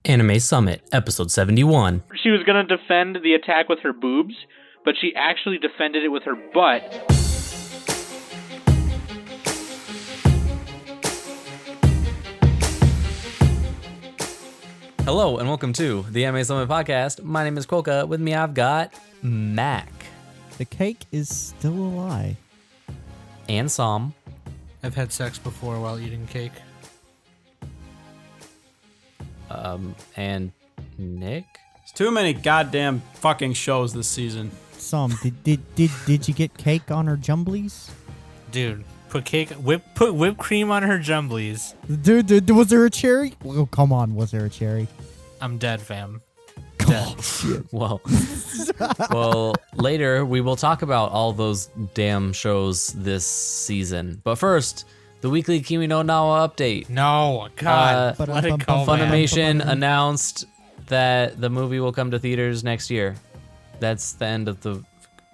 Anime Summit, episode 71. She was going to defend the attack with her boobs, but she actually defended it with her butt. Hello and welcome to the Anime Summit podcast. My name is Quokka. With me I've got Mac. The cake is still a lie. And Sam. I've had sex before while eating cake. And Nick. There's too many goddamn fucking shows this season. Sam, did you get cake on her jumblies? Dude, put whipped cream on her jumblies. Dude, was there a cherry? Oh, come on, was there a cherry? I'm dead, fam. Oh, shit. Well, later we will talk about all those damn shows this season. But first, the weekly Kimi no Nawa update. No, God, let it go, Funimation announced that the movie will come to theaters next year. That's the end of the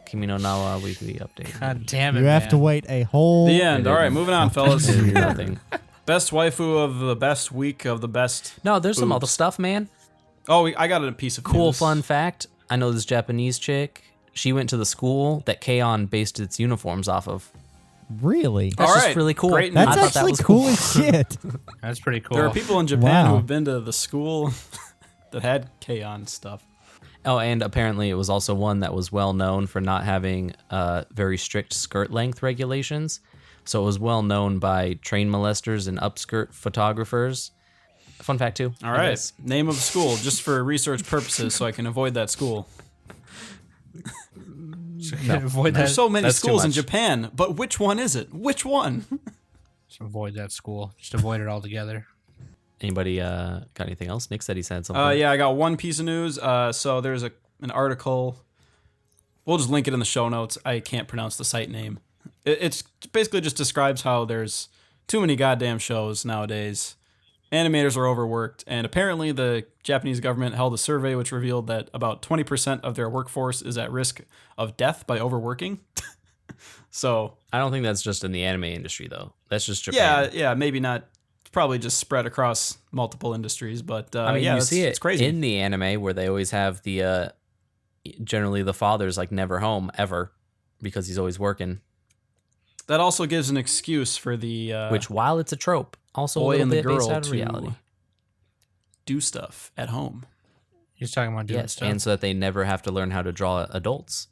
Kimi no Nawa weekly update. God damn it, You have to wait a whole... The end. All right, moving on, fellas. Nothing. Best waifu of the best week of the best. No, there's some boobs. other stuff, man. Oh, I got a piece of Cool news. fun fact. I know this Japanese chick. She went to the school that K-On! Based its uniforms off of. Really? That's All just right, really cool. great That's I thought that actually was cool as shit. That's pretty cool. There are people in Japan Wow. who have been to the school that had K-On! stuff. Oh, and apparently it was also one that was well known for not having very strict skirt length regulations. So it was well known by train molesters and upskirt photographers. Fun fact too. All right, name of school, just for research purposes, so I can avoid that school. Avoid There's that. so many That's too schools in much. Japan, but which one is it? Which one? Just avoid that school. Just avoid it altogether. Anybody got anything else? Nick said he said something. Yeah, I got one piece of news. So there's an article. We'll just link it in the show notes. I can't pronounce the site name. It's basically just describes how there's too many goddamn shows nowadays. Animators are overworked, and apparently the Japanese government held a survey which revealed that about 20% of their workforce is at risk of death by overworking. So I don't think that's just in the anime industry though. That's just Japan. yeah, maybe not. It's probably just spread across multiple industries, but I mean, yeah, you see it it's crazy. in the anime where they always have the generally the father's like never home ever because he's always working. That also gives an excuse for the Which, while it's a trope, also a boy little and the bit based girl out of to reality. do stuff at home. He's talking about doing Yes, stuff. and so that they never have to learn how to draw adults.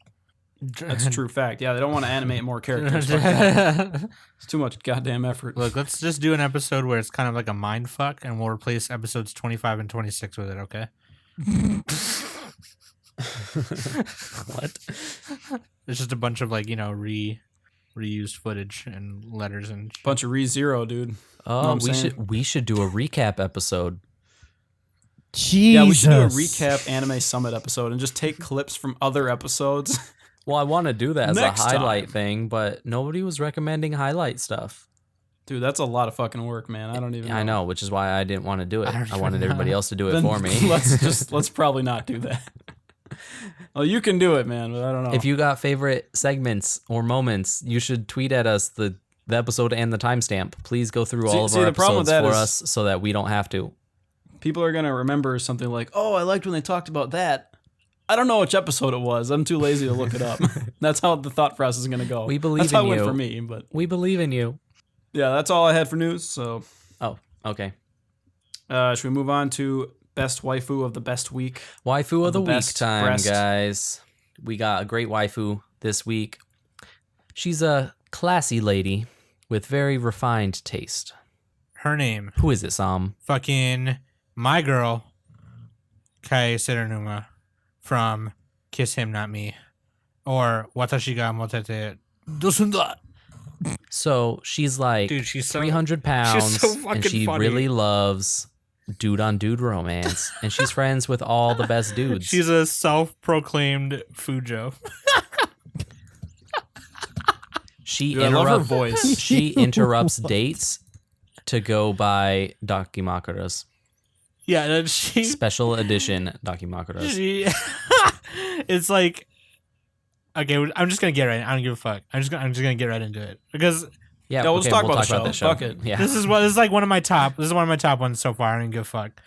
That's a true fact. Yeah, they don't want to animate more characters. Fuck that. It's too much goddamn effort. Look, let's just do an episode where it's kind of like a mind fuck, and we'll replace episodes 25 and 26 with it, okay? What? It's just a bunch of, like, you know, reused footage and letters and shit. Bunch of re-zero, dude. Oh, what I'm saying? we should do a recap episode. Jesus. Yeah, we should do a recap Anime Summit episode and just take clips from other episodes. Well, I want to do that as Next a highlight time. thing, but nobody was recommending highlight stuff. Dude, that's a lot of fucking work, man. I don't even know. I know, which is why I didn't want to do it. I don't I wanted even everybody know. else to do it Then for me. let's probably not do that. Well, you can do it, man, but I don't know. If you got favorite segments or moments, you should tweet at us the episode and the timestamp. Please go through all of See, our the problem with episodes that for is- us so that we don't have to. People are going to remember something like, oh, I liked when they talked about that. I don't know which episode it was. I'm too lazy to look it up. That's how the thought process is going to go. We believe That's how in it went you. for me, but We believe in you. yeah, that's all I had for news. So Oh, okay. should we move on to best waifu of the best week? Waifu of the week best time, breast. guys. We got a great waifu this week. She's a classy lady with very refined taste. Her name, Who is it, Sam? fucking my girl, Serinuma, from Kiss Him Not Me, or Watashi ga motete dosunda. So she's like Dude, she's so 300 pounds, she's so fucking and she funny. really loves dude-on-dude romance, and she's friends with all the best dudes. She's a self-proclaimed Fujo. She Dude, I love her voice. She interrupts dates to go buy Dakimakuras. Yeah, and she Special edition Dakimakuras. she it's like, okay, I'm just gonna get right. I don't give a fuck. I'm just gonna get right into it because Yeah, we'll just talk about the that show. Fuck it. Yeah. this is like one of my top. This is one of my top ones so far. I don't give a fuck.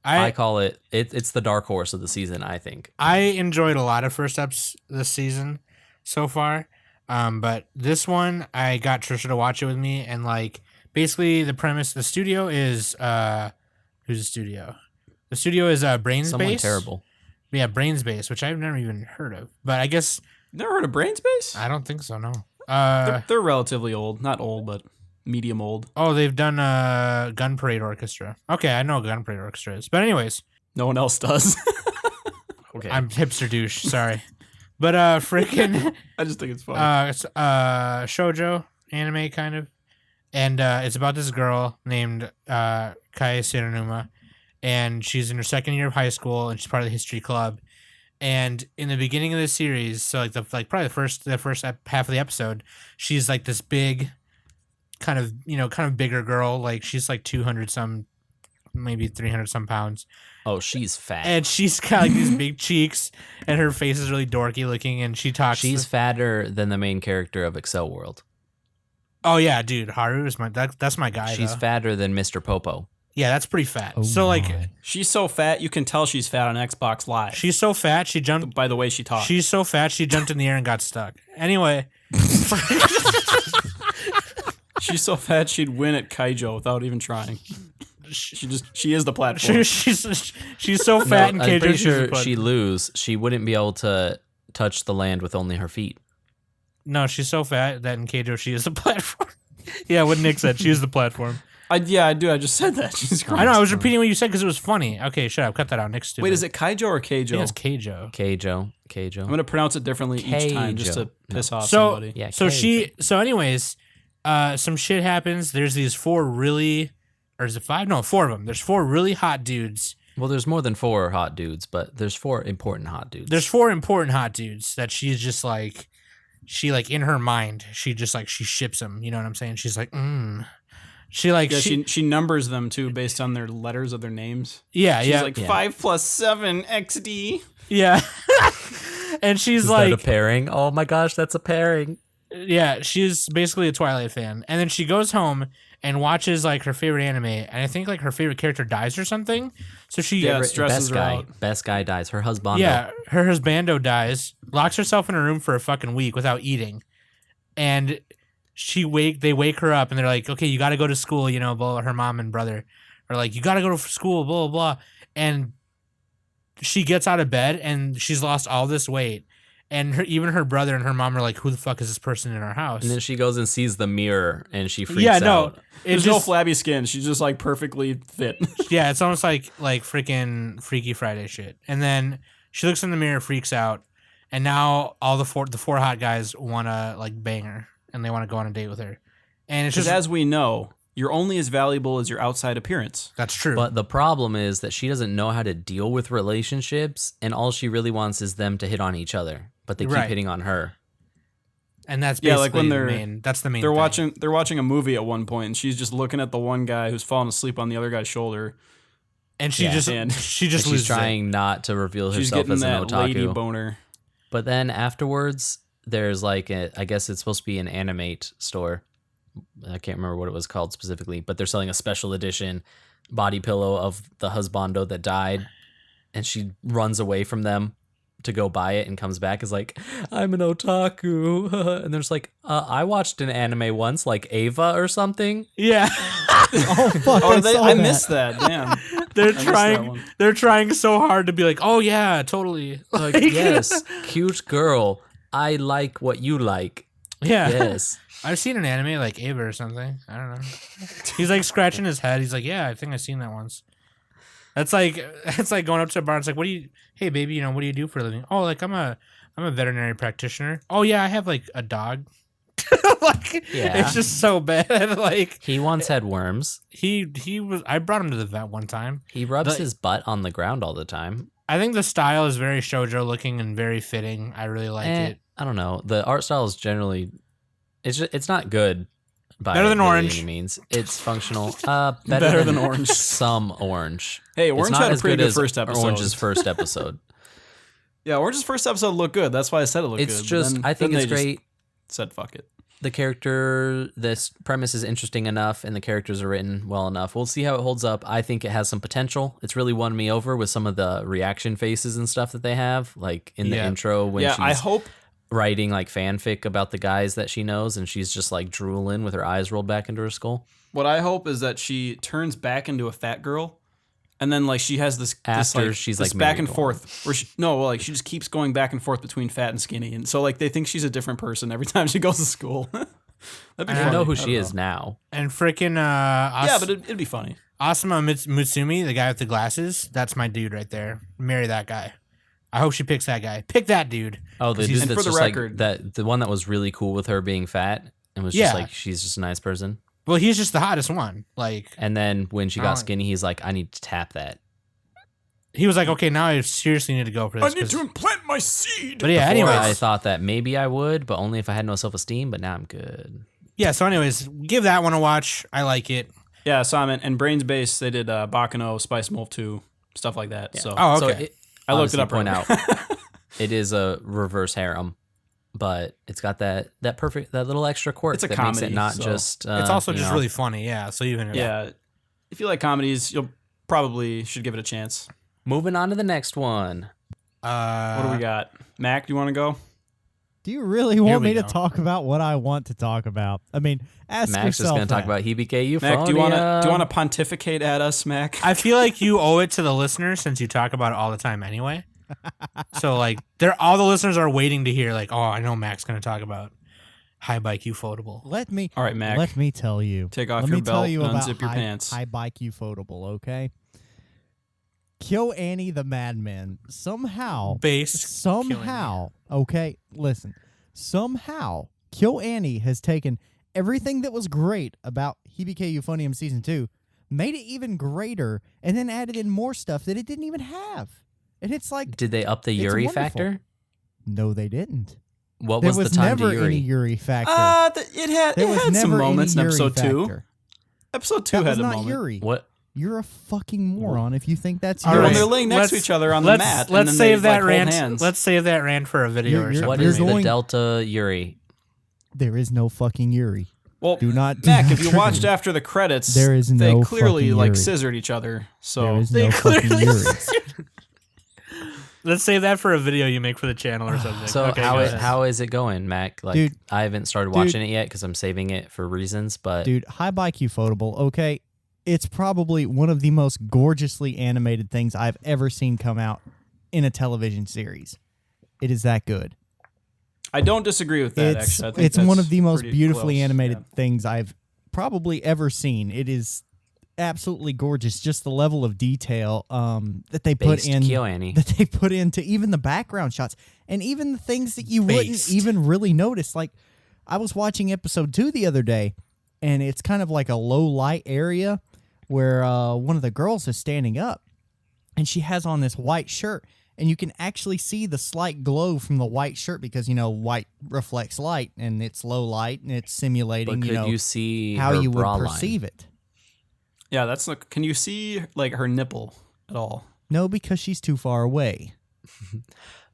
I call it's the dark horse of the season, I think. I enjoyed a lot of first eps this season so far. But this one, I got Trisha to watch it with me, and like basically the premise, the studio is who's the studio? The studio is Brains Someone Base. terrible. Yeah, Brains Base, which I've never even heard of. But I guess Never heard of Brain Space? I don't think so. No. They're relatively old, not old, but medium old. Oh, they've done Gun Parade Orchestra. Okay, I know what Gun Parade Orchestra is. But anyways, No one else does. Okay. I'm hipster douche. Sorry, but freaking I just think it's funny. it's shoujo anime kind of, and it's about this girl named Serinuma, and she's in her second year of high school, and she's part of the history club. And in the beginning of the series, so like probably the first half of the episode, she's like this big, kind of bigger girl. Like she's like 200 some, maybe 300 some pounds. Oh, she's fat. And she's got like these big cheeks, and her face is really dorky looking, and she talks. She's fatter than the main character of Excel World. Oh yeah, dude, Haru is that's my guy. She's though. fatter than Mr. Popo. Yeah, that's pretty fat. Oh So like, my. She's so fat, you can tell she's fat on Xbox Live. she's so fat she jumped. by the way she talks. She's so fat she jumped in the air and got stuck. Anyway, She's so fat she'd win at Keijo without even trying. She is the platform. she's so fat and I'm Keijo. pretty she's sure a button. she'd lose. She wouldn't be able to touch the land with only her feet. No, she's so fat that in Keijo she is the platform. Yeah, what Nick said, she is the platform. I do. I just said that. She's great. I know. I was repeating what you said because it was funny. Okay, shut up. Cut that out. Nick's stupid. Wait, is it Keijo or I think Keijo? it's Keijo. Keijo. I'm gonna pronounce it differently each time just to Keijo. piss off So somebody. Yeah, so anyways, some shit happens. There's these four of them. There's four really hot dudes. Well, there's more than 4 hot dudes, but there's 4 important hot dudes. There's 4 important hot dudes that she's just like, she like in her mind, she just like she ships them. You know what I'm saying? She's like, She like Yeah, she numbers them too based on their letters of their names. yeah She's yeah like 5 + 7 XD. yeah, and she's Is like that a pairing? Oh my gosh, that's a pairing. yeah, she's basically a Twilight fan. And then she goes home and watches like her favorite anime, and I think like her favorite character dies or something. So she Yeah, it stresses her out. Best guy dies. Her husband. yeah, her husbando dies, locks herself in her room for a fucking week without eating, and they wake her up and they're like, okay, you got to go to school, you know, blah, her mom and brother are like, you got to go to school, blah, blah, blah. And she gets out of bed and she's lost all this weight. And even her brother and her mom are like, who the fuck is this person in our house? And then she goes and sees the mirror and she freaks yeah, out. no, There's no flabby skin. She's just like perfectly fit. yeah, it's almost like freaking Freaky Friday shit. And then she looks in the mirror, freaks out, and now all the four hot guys want to like bang her. And they want to go on a date with her. And it's Because just, as we know, you're only as valuable as your outside appearance. that's true. But the problem is that she doesn't know how to deal with relationships, and all she really wants is them to hit on each other. But they keep Right. hitting on her. and that's Yeah, basically like when that's the main They're thing. watching a movie at one point, and she's just looking at the one guy who's falling asleep on the other guy's shoulder. And she Yeah. just And she And just she's loses it. trying not to reveal She's herself getting as an that lady otaku. boner. But then afterwards, there's like I guess it's supposed to be an animate store. I can't remember what it was called specifically, but they're selling a special edition body pillow of the husbando that died, and she runs away from them to go buy it and comes back is like, I'm an otaku. And there's like, I watched an anime once, like Ava or something. Yeah. Oh fuck! Oh, I I missed that. Damn. they're missed that trying one. they're trying so hard to be like, "Oh yeah, totally." Like, yes, cute girl. I like what you like. Yeah. Yes. I've seen an anime like Ava or something. I don't know. He's like scratching his head. He's like, "Yeah, I think I've seen that once." That's like going up to a bar. It's like, "What do you? Hey, baby, you know, what do you do for a living?" "Oh, like I'm a veterinary practitioner." "Oh yeah, I have like a dog." Like, Yeah. it's just so bad. Like He once had worms. he was. I brought him to the vet one time. He rubs The- his butt on the ground all the time. I think the style is very shoujo looking and very fitting. I really like it. I don't know. The art style is generally, it's not good. By Better than really orange. any means. It's functional. Better than orange. Some orange. Hey, It's Orange not had a as pretty good good as first episode. Orange's first episode. Yeah, Orange's first episode looked good. That's why I said it looked It's good. just, But then I think they it's just great. Said fuck it. this premise is interesting enough and the characters are written well enough. We'll see how it holds up. I think it has some potential. It's really won me over with some of the reaction faces and stuff that they have, like in the intro when she's I hope writing like fanfic about the guys that she knows and she's just like drooling with her eyes rolled back into her skull. what I hope is that she turns back into a fat girl. And then like she has this she's this like back and married forth where she just keeps going back and forth between fat and skinny, and so like they think she's a different person every time she goes to school. That'd be I funny. know who she is now. And freaking Yeah, but it'd be funny. Asuma Mutsumi, the guy with the glasses, that's my dude right there. Marry that guy. I hope she picks that guy. Pick that dude. Oh, the 'Cause dude he's- that's for the just record- like the one that was really cool with her being fat and was Yeah. just like she's just a nice person. Well, he's just the hottest one. Like And then when she got Oh. skinny, he's like, I need to tap that. he was like, okay, now I seriously need to go for this. 'cause- implant my seed. But yeah, Before, anyways. I thought that maybe I would, but only if I had no self-esteem. But now I'm good. Yeah, so anyways, give that one a watch. I like it. Yeah, Simon and Brains Base, they did Bakano, Spice Wolf 2, stuff like that. So Oh, So okay. I looked it up. Point earlier. out, it is a reverse harem, but it's got that little extra quirk It's a that makes comedy, it not so- just. It's also you just know, really funny. Yeah, so even Yeah, if you like comedies, you'll probably should give it a chance. Moving on to the next one. What do we got? Mac, do you want to go? Do you really want we me to go. talk about what I want to talk about? I mean, ask Max is yourself going to talk that. about Hibike Euphonium. Mac, do you want to pontificate at us, Mac? I feel like you owe it to the listeners since you talk about it all the time anyway. So like, all the listeners are waiting to hear like, oh, I know Mac's going to talk about Hibike Euphonium. Let me All right, Mac. let me tell you. Take off Let your me tell belt you and about unzip your pants. Hibike Euphonium, okay? Kyo Annie the Madman somehow Based. okay, listen. Somehow Kyo Annie has taken everything that was great about Hibike Euphonium Season 2, made it even greater, and then added in more stuff that it didn't even have. And it's like, Did they up the It's Yuri wonderful. factor? no, they didn't. What There was was the time never to Yuri? any Yuri factor. It had there was some never moments in any Yuri episode 2. factor. Episode 2 That had was a not moment. Yuri. What? You're a fucking moron if you think that's All Yuri. When right. they're laying next to Let's- each other on the let's mat. let's and then save they, that like, hold rant. hands. Let's save that rant for a video or You're- something. What you're is the going- Delta Yuri? There is no fucking Yuri. Well, Do not. Mac, if you watched after the credits, There is they no clearly fucking like Yuri. scissored each other. So There is They no fucking clearly- Yuri. Let's save that for a video you make for the channel or something. So okay, how go is, ahead. how is it going, Mac? Like, Dude. I haven't started watching it yet because I'm saving it for reasons. But Dude, Hibike Euphonium, okay? It's probably one of the most gorgeously animated things I've ever seen come out in a television series. It is that good. I don't disagree with that. It's Actually, I think it's one that's of the most pretty beautifully close, animated yeah. things I've probably ever seen. It is absolutely gorgeous. Just the level of detail that they put based in KyoAni. that they put into even the background shots and even the things that you wouldn't Based. even really notice. Like I was watching episode 2 the other day, and it's kind of like a low light area where one of the girls is standing up, and she has on this white shirt, and you can actually see the slight glow from the white shirt because white reflects light, and it's low light, and it's simulating But could you see how her you would bra line? perceive it. Yeah, that's like. Can you see like her nipple at all? No, because she's too far away.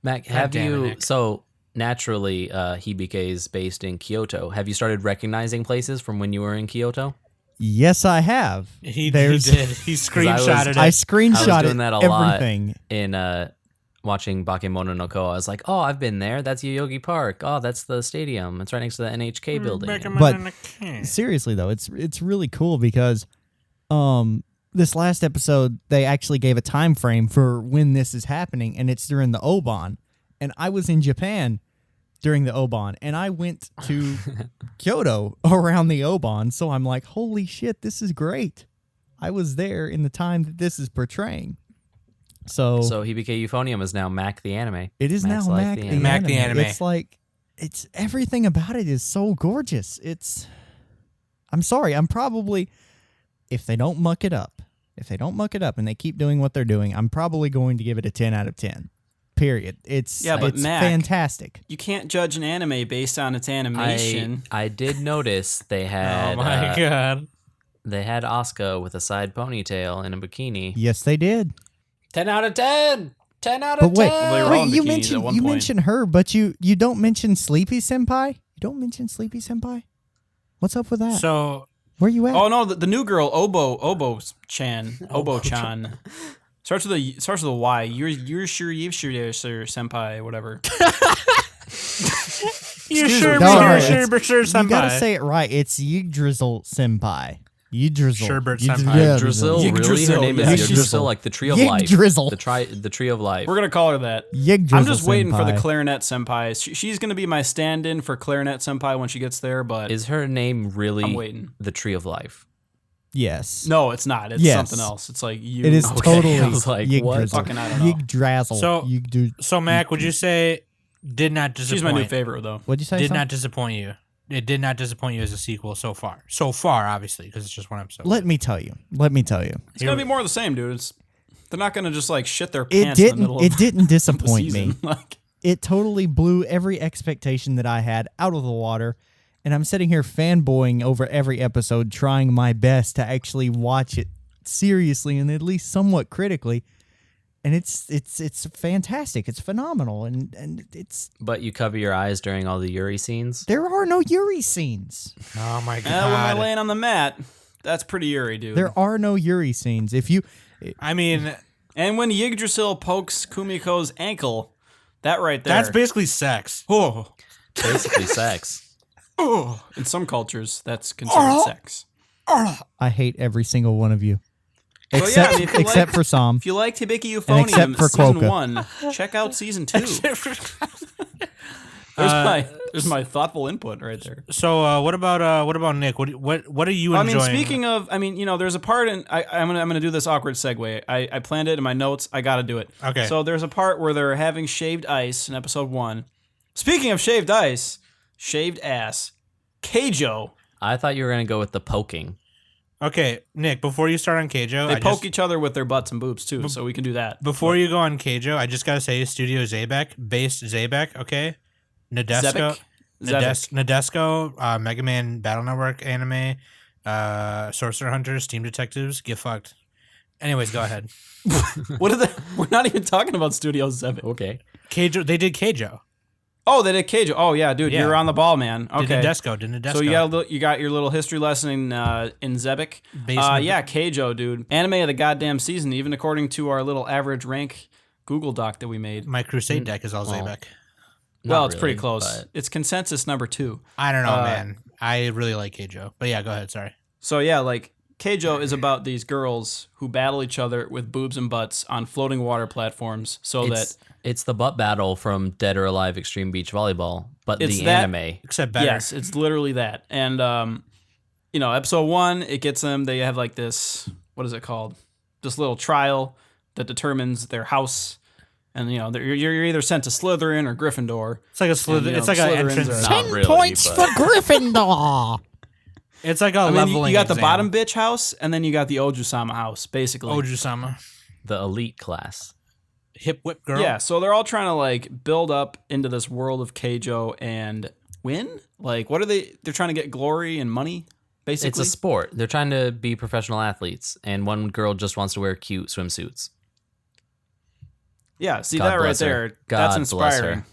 Mac, God have damn it, you? Nick. So naturally, Hibike is based in Kyoto. Have you started recognizing places from when you were in Kyoto? Yes, I have. He There's- did. He screenshotted it. I screenshotted doing that a lot. everything. In watching Bakemono no Ko, I was like, oh, I've been there. That's Yoyogi Park. Oh, that's the stadium. It's right next to the NHK building. But- Seriously though, it's really cool because this last episode they actually gave a time frame for when this is happening, and it's during the Obon. And I was in Japan during the Obon, and I went to Kyoto around the Obon, so I'm like, holy shit, this is great. I was there in the time that this is portraying. So So Hibike Euphonium is now Mac the anime. it is Mac's now like Mac the the, anime. Mac the anime. It's like it's everything about it is so gorgeous. I'm sorry, I'm probably if they don't muck it up and they keep doing what they're doing, I'm probably going to give it a 10 out of 10. Period. It's But it's Mac, fantastic. You can't judge an anime based on its animation. I did notice they Oh had my god. they had Asuka with a side ponytail and a bikini. Yes, they did. 10 out of 10. 10 out But of wait, 10. Well, they were all in you bikinis at one you point. mentioned her, but you don't mention Sleepy Senpai. You don't mention Sleepy Senpai? What's up with that? So Where you at? Oh no, the new girl, Obo-chan. Starts with a Y. You're sure senpai, whatever. you Excuse sure me. No, sure you gotta senpai. say it right. It's Yggdrasil Senpai. Yggdrasil. Sherbert Yggdrasil. Yggdrasil, really? Her Yggdrasil, name yeah. is Yggdrasil, like the tree of life. Yggdrasil. The tree of life. We're gonna call her that. Yggdrasil I'm just waiting for the Senpai. clarinet senpai. She's gonna be my stand-in for clarinet senpai when she gets there, but Is her name really I'm waiting. the tree of life? Yes. No, it's not. It's Yes. something else. It's like you. It is Okay, totally I was like, what? Yggdrasil. Fucking, I don't know. Yggdrasil. So Mac, would you say did not disappoint? She's my new favorite though. What'd you say? Did son? not disappoint you. It did not disappoint you as a sequel so far. So far, obviously, because it's just one episode. Let me tell you. It's gonna be more of the same, dude. They're not gonna just like shit their It pants in the middle didn't. of It didn't the disappoint me. season. Like, It totally blew every expectation that I had out of the water. And I'm sitting here fanboying over every episode, trying my best to actually watch it seriously and at least somewhat critically. And it's fantastic. It's phenomenal. And it's But you cover your eyes during all the Yuri scenes. there are no Yuri scenes. Oh my when I god! laying on the mat, that's pretty Yuri, dude. There are no Yuri scenes. If you I mean, And when Yggdrasil pokes Kumiko's ankle, that right there. that's basically sex. Oh, Basically sex. oh. In some cultures, that's considered sex. I hate every single one of you. So, yeah, Except I mean, if you except like- for Sam. If you liked Hibike Euphonium except for season Quokka. 1, check out season 2. There's my thoughtful input right there. So what about Nick? What are you I mean, enjoying? speaking of, there's a part in. I'm gonna do this awkward segue. I planned it in my notes. I gotta do it. Okay. So there's a part where they're having shaved ice in episode 1. Speaking of shaved ice, shaved ass, Keijo. I thought you were going to go with the poking. Okay, Nick, before you start on Keijo, They poke each other with their butts and boobs too, so we can do that. before you go on Keijo, I just gotta say Studio Zabek, based Zabek, okay? Nadesco, Mega Man Battle Network anime, Sorcerer Hunters, Team Detectives, get fucked. Anyways, go ahead. What are they? We're not even talking about Studio 7. Okay. Keijo, they did Keijo. Oh, they did Keijo. Oh yeah, dude, Yeah. you're on the ball, man. Okay. Did Nadesco. So you got your little history lesson in Zebek. Basement- Yeah, Keijo, dude. Anime of the goddamn season, even according to our little average rank Google Doc that we made. My Crusade deck is all well, Zabek. Well, Not it's pretty really, close. but- It's consensus number 2. I don't know, man. I really like Keijo. But yeah, go ahead, sorry. So yeah, like Keijo is about these girls who battle each other with boobs and butts on floating water platforms, so It's the butt battle from Dead or Alive Extreme Beach Volleyball, but It's the that- anime. Except better. yes, it's literally that. And episode 1, it gets them. They have like this. What is it called? This little trial that determines their house. And you're either sent to Slytherin or Gryffindor. It's like a Slytherin. It's like an Slytherins entrance. are- Not really, but- Gryffindor. It's like a I mean, leveling you got the exam. bottom bitch house, and then you got the Oju-sama house, basically. Oju-sama. The elite class. Hip whip girl. Yeah, so they're all trying to like build up into this world of Keijo and win. Like, what are they? They're trying to get glory and money, basically. It's a sport. They're trying to be professional athletes, and one girl just wants to wear cute swimsuits. Yeah, see God that right bless her. there. God That's bless inspiring. her.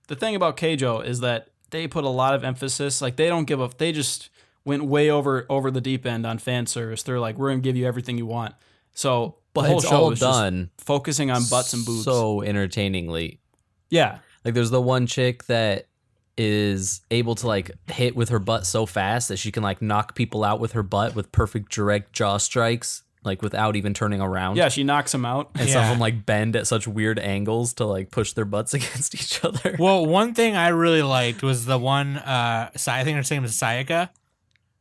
The thing about Keijo is that they put a lot of emphasis. Like, they don't give a. They just went way over the deep end on fan service. They're like, we're gonna give you everything you want. So the But whole it's show all is just done focusing on butts and boobs. so entertainingly. Yeah. Like there's the one chick that is able to like hit with her butt so fast that she can like knock people out with her butt with perfect direct jaw strikes, like without even turning around. Yeah, she knocks him out. And some of Yeah. them like bend at such weird angles to like push their butts against each other. Well, one thing I really liked was the one. I think her name is Sayaka,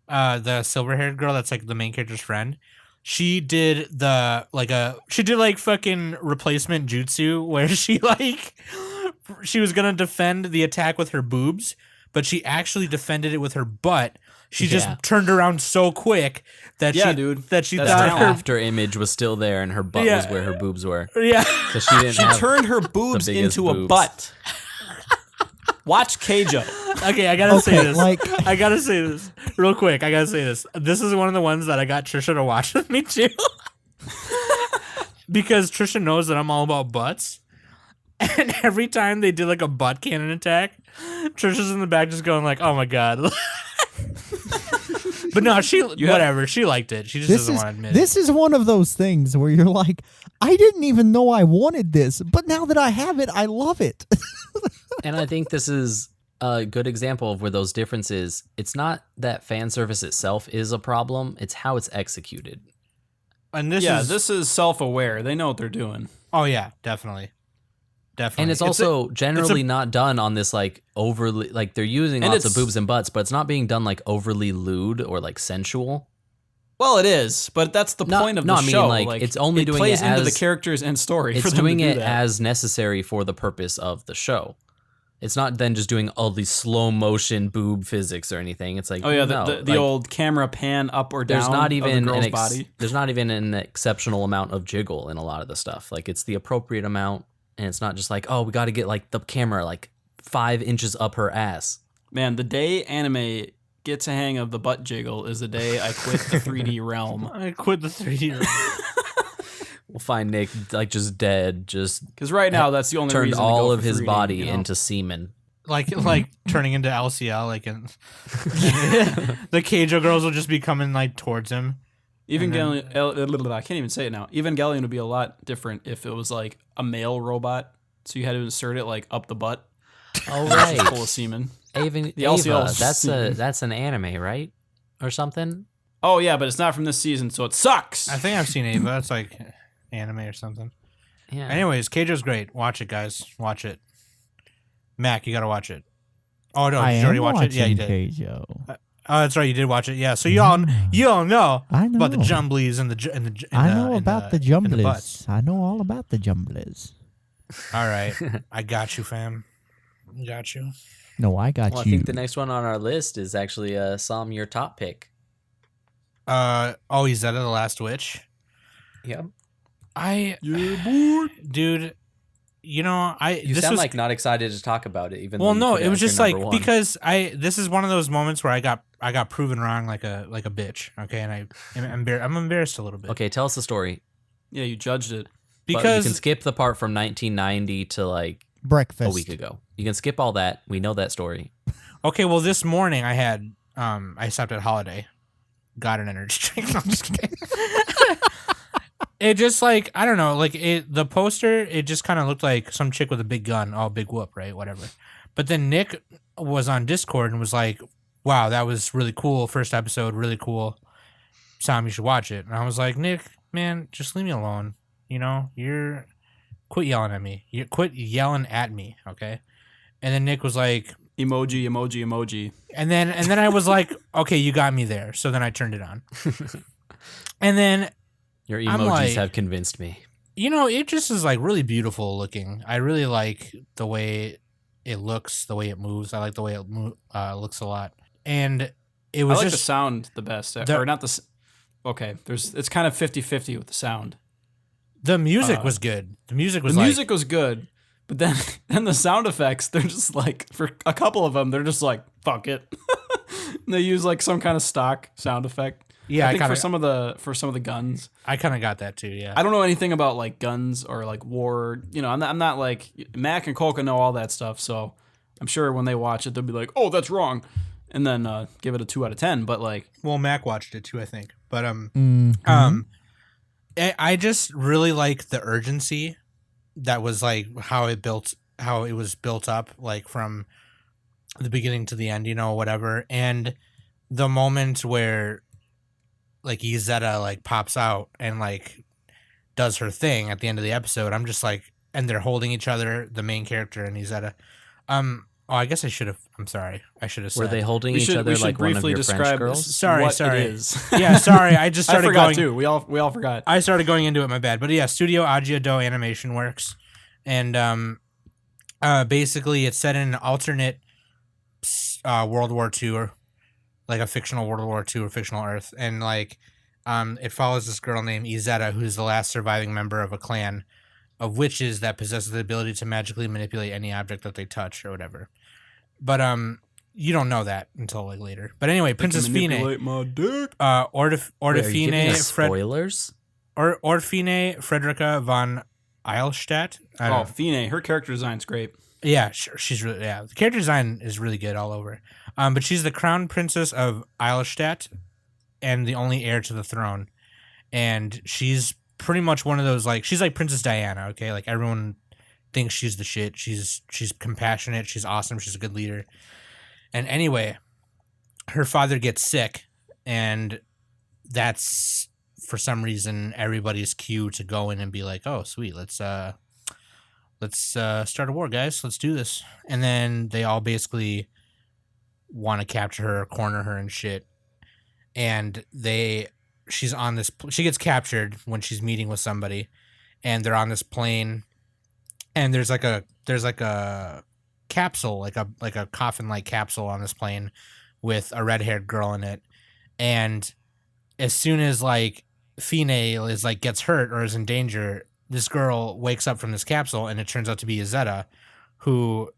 the silver-haired girl that's like the main character's friend. She did fucking replacement jutsu where she was gonna defend the attack with her boobs, but she actually defended it with her butt. She just Yeah. turned around so quick that Yeah, she dude. that she That's The thought talent. her after image was still there, and her butt Yeah. was where her boobs were. yeah. Because she didn't She have turned her boobs biggest into a boobs. butt. Watch Keijo. Okay, I gotta say Okay, this. like I gotta say this real quick. I gotta say this. This is one of the ones that I got Trisha to watch with me too, because Trisha knows that I'm all about butts. And every time they did like a butt cannon attack, Trisha's in the back just going like, "Oh my god." But no, whatever. She liked it. She just doesn't want to admit it. This is one of those things where you're like, I didn't even know I wanted this, but now that I have it, I love it. And I think this is a good example of where those differences, it's not that fan service itself is a problem, it's how it's executed. And this is self-aware. They know what they're doing. Oh yeah, definitely. And it's also generally not done on this like overly, like they're using lots of boobs and butts, but it's not being done like overly lewd or like sensual. Well, it is, but that's the point of the show. I mean, like it's only doing plays it as, into the characters and story. It's for them doing to do it that. as necessary for the purpose of the show. It's not then just doing all these slow motion boob physics or anything. It's like, the like, old camera pan up or down. There's not even of the girl's body. There's not even an exceptional amount of jiggle in a lot of the stuff. Like it's the appropriate amount. And it's not just like, oh, we got to get like the camera like 5 inches up her ass. Man, the day anime gets a hang of the butt jiggle is the day I quit the 3D realm. I quit the 3D realm. We'll find Nick like just dead, just because right now that's the only turned reason all to go of for his 3D, body into semen. Like turning into LCL, like in the Keijo girls will just be coming like towards him. Evangelion, I can't even say it now. Evangelion would be a lot different if it was like a male robot, so you had to insert it like up the butt. Oh right, full of semen. The LCL that's an anime, right, or something? Oh yeah, but it's not from this season, so it sucks. I think I've seen Ava. It's like anime or something. Yeah. Anyways, Keijo's great. Watch it, guys. Watch it. Mac, you gotta watch it. Oh no, did you already watch it? Yeah, you did. Keijo. Oh, that's right. You did watch it. Yeah. So you all know I know about the jumblies and the I know about the butts. jumblies. I know all about the jumblies. All right, I got you, fam. Got you. No, I got Well, you. I think the next one on our list is actually Sam, your top pick. Izetta the Last Witch. Yep. Dude. You know, You sound like not excited to talk about it, even. Well, though no, it it was just like 1. because this is one of those moments where I got proven wrong like a bitch. Okay, and I'm embarrassed a little bit. Okay, tell us the story. Yeah, you judged it. But Because you can skip the part from 1990 to like Breakfast. a week ago. You can skip all that. We know that story. okay, well this morning I had I stopped at Holiday, got an energy drink. No, I'm just kidding. It just like I don't know, like the poster, it just kind of looked like some chick with a big gun, oh big whoop, right, whatever. But then Nick was on Discord and was like, "Wow, that was really cool. First episode, really cool. Sam, you should watch it." And I was like, "Nick, man, just leave me alone. You know, quit yelling at me. You quit yelling at me, okay?" And then Nick was like, emoji. and then I was like, "Okay, you got me there." So then I turned it on, and then. Your emojis have convinced me. You know, it just is like really beautiful looking. I really like the way it looks, the way it moves. I like the way it looks a lot. And it was I like just the sound the best. Or not the... Okay, it's kind of 50-50 with the sound. The music was good. The music was good, but then the sound effects, they're just like, for a couple of them, they're just like, fuck it. They use like some kind of stock sound effect. Yeah, I think for some of the guns, I kind of got that too. Yeah, I don't know anything about like guns or like war. You know, I'm not like Mac and Kolka know all that stuff, so I'm sure when they watch it, they'll be like, "Oh, that's wrong," and then give it a 2 out of 10. But like, well, Mac watched it too, I think. But I just really like the urgency that was like how it was built up, like from the beginning to the end, you know, whatever, and the moment where. Like Izetta like pops out and like does her thing at the end of the episode. I'm just like, and they're holding each other, the main character and Izetta. I guess I should have. I'm sorry. I should have said. Were they holding each other like one of your French girls? Sorry. It is. Yeah, sorry. I just started I forgot going too. We all forgot. I started going into it. My bad. But yeah, Studio Ajiado Animation Works, and basically it's set in an alternate World War II. Like a fictional World War II or fictional Earth. And like it follows this girl named Izetta, who's the last surviving member of a clan of witches that possesses the ability to magically manipulate any object that they touch or whatever. But you don't know that until like later. But anyway, Princess Fine. Wait, Orfine spoilers? Orfine Frederica von Eilstadt. Oh, Fine. Her character design's great. Yeah, she's really the character design is really good all over. But she's the crown princess of Eilstadt and the only heir to the throne. And she's pretty much one of those she's like Princess Diana, okay? Like everyone thinks she's the shit. She's compassionate, she's awesome, she's a good leader. And anyway, her father gets sick, and that's for some reason everybody's cue to go in and be like, "Oh, sweet, let's start a war, guys. Let's do this." And then they all basically want to capture her, corner her, and shit. And she gets captured when she's meeting with somebody, and they're on this plane, and there's like a capsule, like a coffin-like capsule on this plane with a red-haired girl in it. And as soon as Fine is gets hurt or is in danger, this girl wakes up from this capsule, and it turns out to be Izetta, who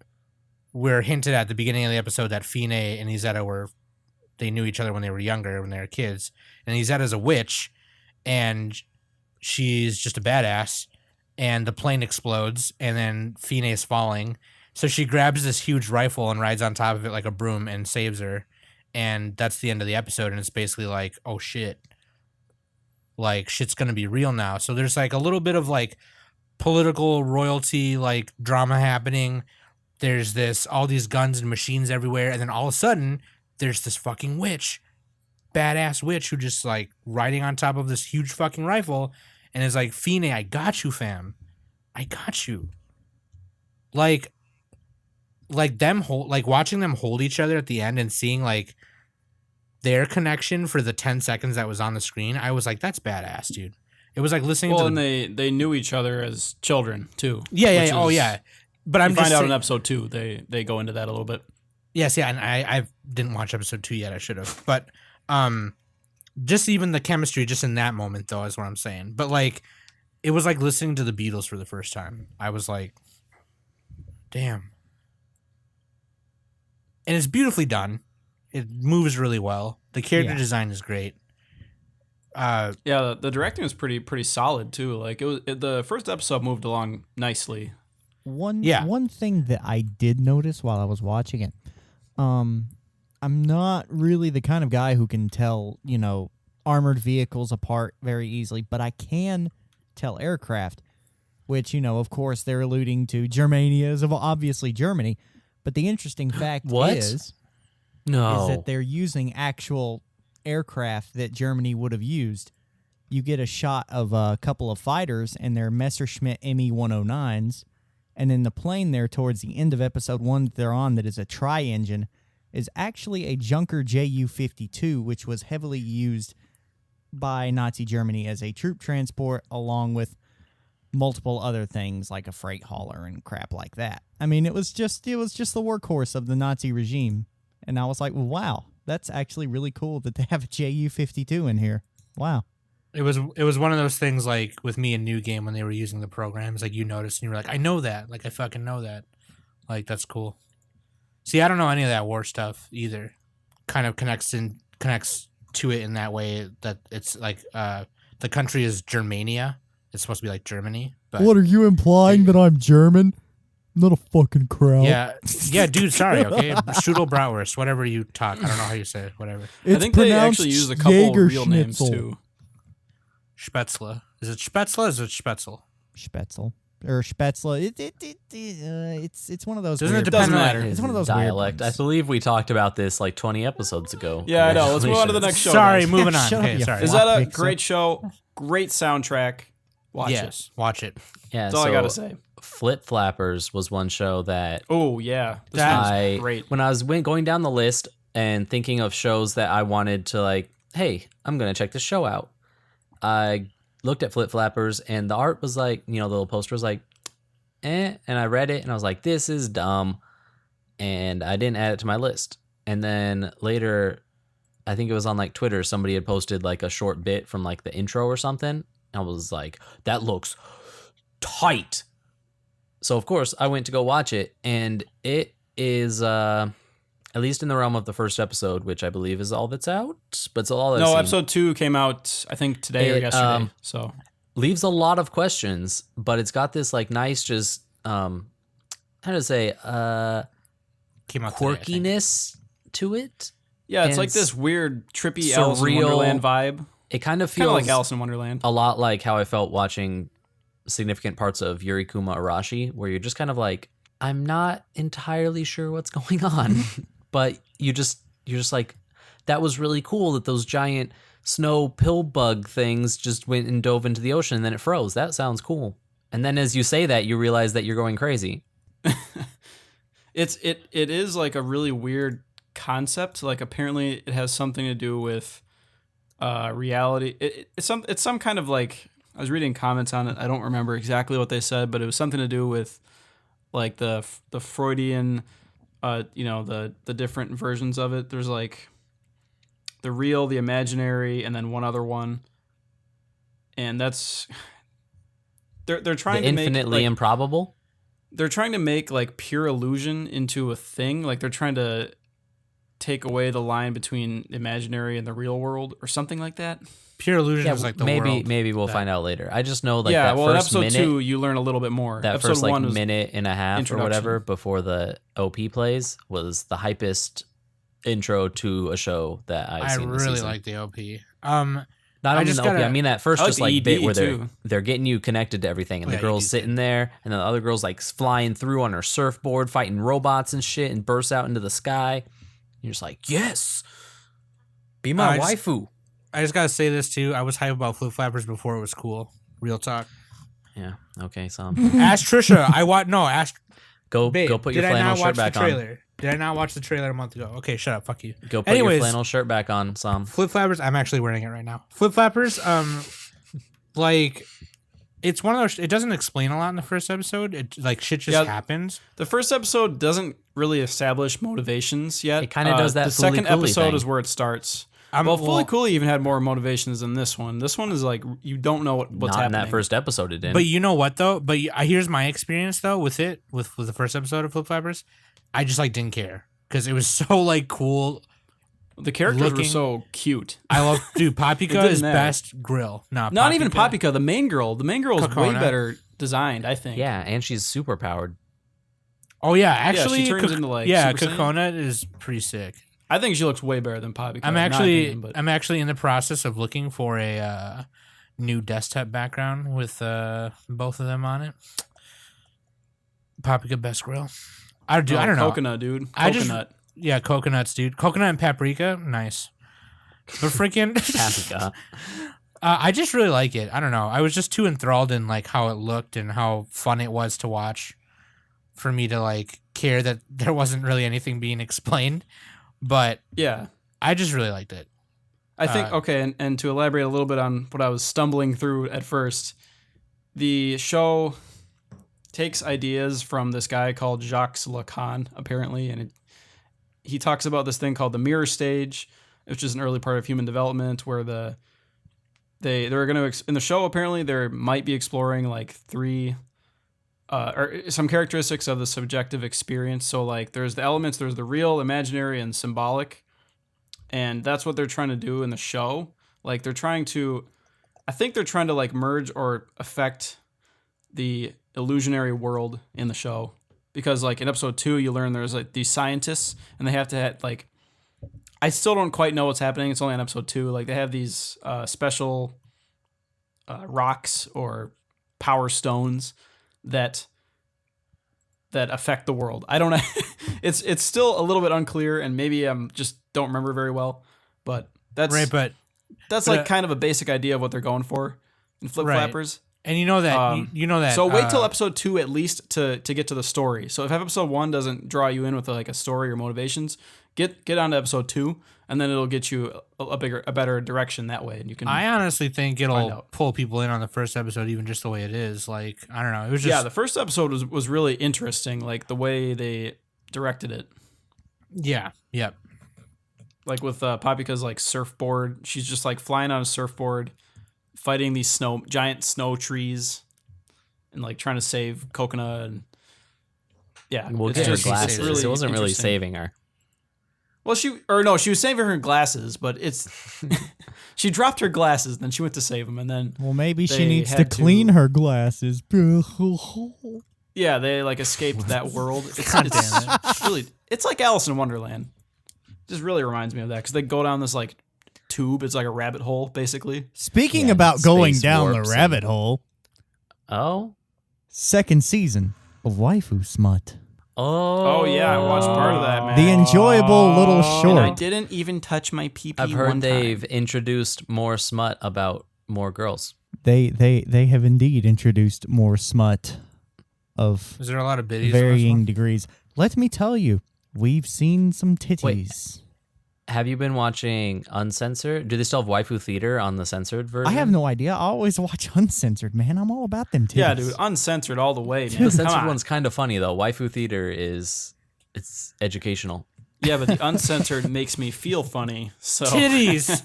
we're hinted at the beginning of the episode that Fine and Izetta they knew each other when they were younger, when they were kids. And Izetta's a witch, and she's just a badass. And the plane explodes, and then Fine is falling. So she grabs this huge rifle and rides on top of it like a broom and saves her. And that's the end of the episode, and it's basically like, oh shit. Shit's gonna be real now. So there's a little bit of political royalty drama happening. There's all these guns and machines everywhere, and then all of a sudden there's this fucking witch, badass witch, who just riding on top of this huge fucking rifle and is like, Fine, I got you, fam. I got you. Watching them hold each other at the end and seeing their connection for the 10 seconds that was on the screen, I was like, that's badass, dude. It was listening to and they knew each other as children too. Yeah. Oh yeah. But I'm you just find out saying, in episode 2 they go into that a little bit. Yes, yeah, and I didn't watch episode 2 yet. I should have. But just even the chemistry just in that moment though is what I'm saying. But it was like listening to the Beatles for the first time. I was like, damn. And it's beautifully done. It moves really well. The character design is great. The directing was pretty solid too. The first episode moved along nicely. One thing that I did notice while I was watching it, I'm not really the kind of guy who can tell, armored vehicles apart very easily, but I can tell aircraft, which, of course, they're alluding to Germania as obviously Germany. But the interesting fact is that they're using actual aircraft that Germany would have used. You get a shot of a couple of fighters and their Messerschmitt Me-109s, and then the plane there towards the end of episode 1 that they're on that is a tri-engine is actually a Junker Ju-52, which was heavily used by Nazi Germany as a troop transport along with multiple other things like a freight hauler and crap like that. I mean, it was just the workhorse of the Nazi regime. And I was like, wow, that's actually really cool that they have a Ju-52 in here. Wow. It was one of those things with me in New Game when they were using the programs, you noticed and you were like, I know that. I fucking know that. That's cool. See, I don't know any of that war stuff either. Kind of connects to it in that way that it's the country is Germania. It's supposed to be Germany. But what are you implying that I'm German? I'm not a fucking crowd. Yeah, dude. Sorry. Okay, Strudel Bratwurst, whatever you talk. I don't know how you say it. Whatever. I think they actually use a couple of real names too. Spätzle. Is it Spätzle or is it Spätzle? Spätzle. Or Spätzle. It's one of those. Doesn't weird, it depend on matter. It's one of those dialect. weird I believe we talked about this 20 episodes ago. Yeah, I know. Let's move on to the next show. Sorry, guys. moving on. Shut up, Okay, you sorry. Is that a great show? Great soundtrack. Watch it. Watch it. Yeah, That's all I gotta say. Flip Flappers was one show that Oh yeah, this I was great. when I was going down the list and thinking of shows that I wanted to hey, I'm gonna check this show out. I looked at Flip Flappers and the art was the little poster was and I read it and I was like, this is dumb, and I didn't add it to my list. And then later, I think it was on Twitter, somebody had posted a short bit from the intro or something. I was like, that looks tight. So of course I went to go watch it, and it is at least in the realm of the first episode, which I believe is all that's out. But it's all that's No, episode 2 came out I think today or yesterday. So leaves a lot of questions, but it's got this like nice just how to say Came out today, I think. quirkiness to it. Yeah, it's And like it's this weird, trippy Alice in surreal. Wonderland vibe. It kind of Kind of feels like Alice in Wonderland. a lot like how I felt watching significant parts of Yuri Kuma Arashi, where you're just kind of like, I'm not entirely sure what's going on, but you're just like, that was really cool that those giant snow pill bug things just went and dove into the ocean and then it froze. That sounds cool. And then as you say that, you realize that you're going crazy. It is like a really weird concept. Like apparently it has something to do with reality. It's some kind of like, I was reading comments on it. I don't remember exactly what they said, but it was something to do with like the Freudian, the different versions of it. There's like the real, the imaginary, and then one other one. And that's they're trying The to make infinitely like, improbable. they're trying to make like pure illusion into a thing. Like they're trying to take away the line between imaginary and the real world or something like that. Pure illusion is like the world. Maybe we'll that- find out later. I just know like yeah, that well, in first episode minute, 2, you learn a little bit more. that Episode first like 1 was minute and a half or introduction. whatever before the OP plays was the hypest intro to a show that I've I seen this really season. like the OP. Not I only just the OP, I gotta- mean that first I like just the like bit ED where too. they're getting you connected to everything, and Oh, the yeah, girl's ED's sitting there, and then the other girl's like flying through on her surfboard, fighting robots and shit, and bursts out into the sky. You're just like, yes, be my I just- waifu. I just gotta say this too. I was hyped about Flip Flappers before it was cool. Real talk. Yeah, okay, Sam. Ask Trisha. Ask Go Babe, put your did I flannel not shirt watch back the on. trailer? Did I not watch the trailer a month ago? Okay, shut up. Fuck you. Go put your Anyways, flannel shirt back on, Sam. Flip Flappers. I'm actually wearing it right now. Flip Flappers. Like, it's one of those. It doesn't explain a lot in the first episode. It like shit just Yeah. happens. The first episode doesn't really establish motivations yet. It kinda does that The second Fooly Cooly episode thing. is where it starts. Well, Fully Cooley even had more motivations than this one. This one is like you don't know what's Not happening. in that first episode, it didn't. But you know what though? But here's my experience though with it with the first episode of Flip Flappers. I just like didn't care because it was so like cool. The characters were looking- so cute. I love dude. Papika didn't is matter. best grill. Not even Papika, the main girl. The main girl is way Kokona. better designed, I think. yeah, and she's super powered. Oh yeah, actually, she turns into, like, yeah, Super Saiyan. Kokona is pretty sick. I think she looks way better than Papika. I'm in my actually opinion, but I'm actually in the process of looking for a new desktop background with both of them on it. Papika best grill. I don't know. Coconut, dude. I just- Coconut. Yeah, coconuts, dude. Coconut and paprika, nice. But freaking Paprika. I just really like it. I don't know. I was just too enthralled in like how it looked and how fun it was to watch for me to like care that there wasn't really anything being explained. But Yeah. I just really liked it. I think, okay, and to elaborate a little bit on what I was stumbling through at first, the show takes ideas from this guy called Jacques Lacan, apparently, and he talks about this thing called the mirror stage, which is an early part of human development where they're going to, in the show, apparently, they might be exploring like three, or some characteristics of the subjective experience. So like there's the elements, there's the real, imaginary, and symbolic. And that's what they're trying to do in the show. Like they're trying to, I think they're trying to like merge or affect the illusionary world in the show. Because like in episode 2, you learn there's like these scientists and they have to have like, I still don't quite know what's happening. It's only on episode 2. Like they have these special rocks or power stones that affect the world. I don't know. It's still a little bit unclear, and maybe I'm just don't remember very well. But that's Right, but that's like kind of a basic idea of what they're going for in Flip Right. Flappers. and you know that you know that. So wait till episode 2 at least to get to the story. So if episode 1 doesn't draw you in with like a story or motivations, get on to episode 2, and then it'll get you a better direction that way, and you can. I honestly think find it'll out. pull people in on the first episode, even just the way it is. Like I don't know, it was just The first episode was really interesting, like the way they directed it. Yep. Like with Papika's like surfboard, she's just like flying on a surfboard, fighting these giant snow trees, and like trying to save Coconut. And yeah, We'll it's get her just- glasses. it's It wasn't really interesting. saving her. Well, she was saving her glasses, but it's she dropped her glasses, then she went to save them, and then Well, maybe she they needs to had clean her glasses. Yeah, they like escaped that world. God damn It's really, it's like Alice in Wonderland. Just really reminds me of that because they go down this like tube. It's like a rabbit hole, basically. Speaking Yeah, about going space down the warps and- rabbit hole, Oh. second season of Waifu Smut. Oh yeah, I watched part of that, man. The enjoyable little And I short. didn't even touch my pee-pee I've heard one they've time. introduced more smut about more girls. They have indeed introduced more smut of Is there a lot of biddies? in this varying one? degrees. Let me tell you, we've seen some titties. Have you been watching Uncensored? Do they still have Waifu Theater on the censored version? I have no idea. I always watch uncensored, man. I'm all about them titties. Yeah, dude, uncensored all the way, man. The Come censored on. one's kind of funny though. Waifu Theater it's educational. Yeah, but the uncensored makes me feel funny. So Titties.